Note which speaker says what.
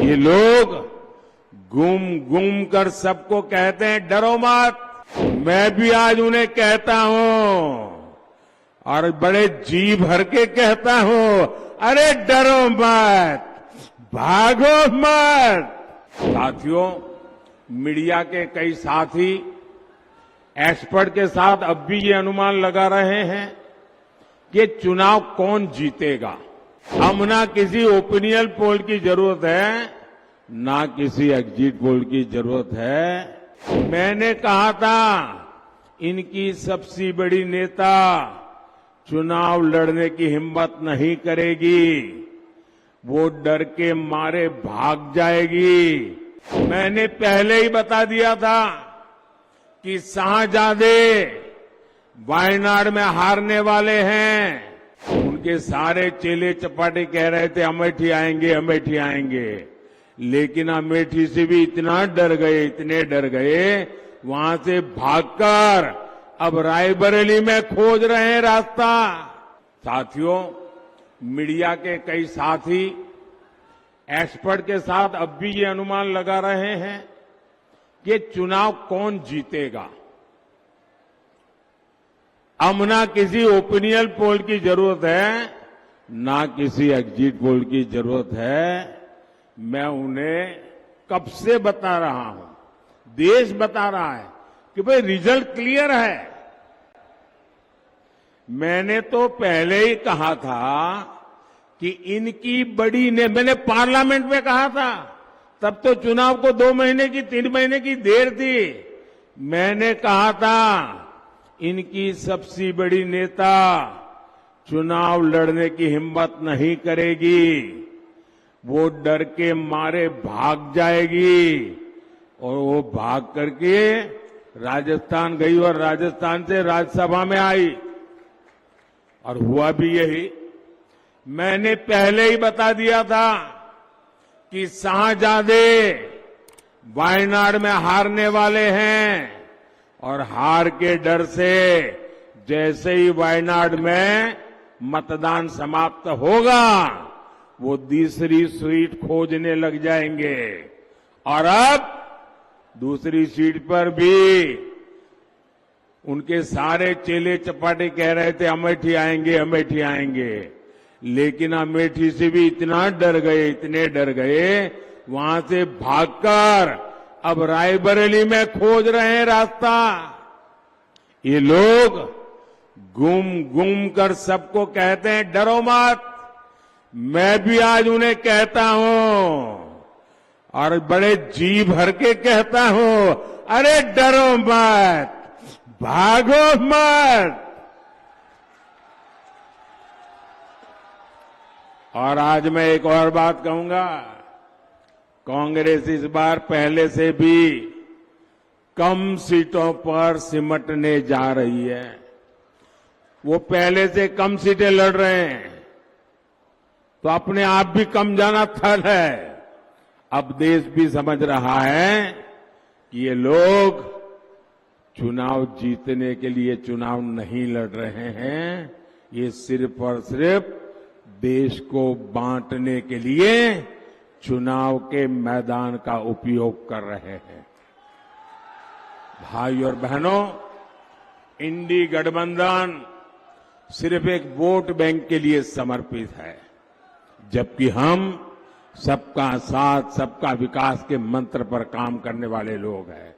Speaker 1: ये लोग गुम गुम कर सबको कहते हैं डरो मत। मैं भी आज उन्हें कहता हूं और बड़े जी भर के कहता हूं, अरे डरो मत, भागो मत। साथियों, मीडिया के कई साथी एक्सपर्ट के साथ अब भी ये अनुमान लगा रहे हैं कि चुनाव कौन जीतेगा। हम ना किसी ओपिनियन पोल की जरूरत है, ना किसी एग्जिट पोल की जरूरत है। मैंने कहा था इनकी सबसे बड़ी नेता चुनाव लड़ने की हिम्मत नहीं करेगी, वो डर के मारे भाग जाएगी। मैंने पहले ही बता दिया था कि शाहजादे वायनाड में हारने वाले हैं। उनके सारे चेले चपाटे कह रहे थे अमेठी आएंगे, अमेठी आएंगे, लेकिन अमेठी से भी इतना डर गए, इतने डर गए, वहां से भागकर अब रायबरेली में खोज रहे हैं रास्ता। साथियों, मीडिया के कई साथी एक्सपर्ट के साथ अब भी ये अनुमान लगा रहे हैं कि चुनाव कौन जीतेगा। अब ना किसी ओपिनियन पोल की जरूरत है, ना किसी एग्जिट पोल की जरूरत है। मैं उन्हें कब से बता रहा हूं, देश बता रहा है कि भाई रिजल्ट क्लियर है। मैंने तो पहले ही कहा था कि इनकी बड़ी ने मैंने पार्लियामेंट में कहा था, तब तो चुनाव को 2 महीने की 3 महीने की देर थी। मैंने कहा था इनकी सबसे बड़ी नेता चुनाव लड़ने की हिम्मत नहीं करेगी, वो डर के मारे भाग जाएगी। और वो भाग करके राजस्थान गई और राजस्थान से राज्यसभा में आई और हुआ भी यही। मैंने पहले ही बता दिया था कि शाहजादे वायनाड में हारने वाले हैं और हार के डर से जैसे ही वायनाड में मतदान समाप्त होगा वो दूसरी सीट खोजने लग जाएंगे। और अब दूसरी सीट पर भी उनके सारे चेले चपाटे कह रहे थे अमेठी आएंगे, अमेठी आएंगे, लेकिन अमेठी से भी इतना डर गए, इतने डर गए, वहां से भागकर अब रायबरेली में खोज रहे हैं रास्ता। ये लोग गुम गुम कर सबको कहते हैं डरो मत। मैं भी आज उन्हें कहता हूं और बड़े जी भर के कहता हूं, अरे डरो मत, भागो मत। और आज मैं एक और बात कहूंगा, कांग्रेस इस बार पहले से भी कम सीटों पर सिमटने जा रही है। वो पहले से कम सीटें लड़ रहे हैं तो अपने आप भी कम जाना थल है। अब देश भी समझ रहा है कि ये लोग चुनाव जीतने के लिए चुनाव नहीं लड़ रहे हैं, ये सिर्फ और सिर्फ देश को बांटने के लिए चुनाव के मैदान का उपयोग कर रहे हैं। भाई और बहनों, इंडी गठबंधन सिर्फ एक वोट बैंक के लिए समर्पित है, जबकि हम सबका साथ सबका विकास के मंत्र पर काम करने वाले लोग हैं।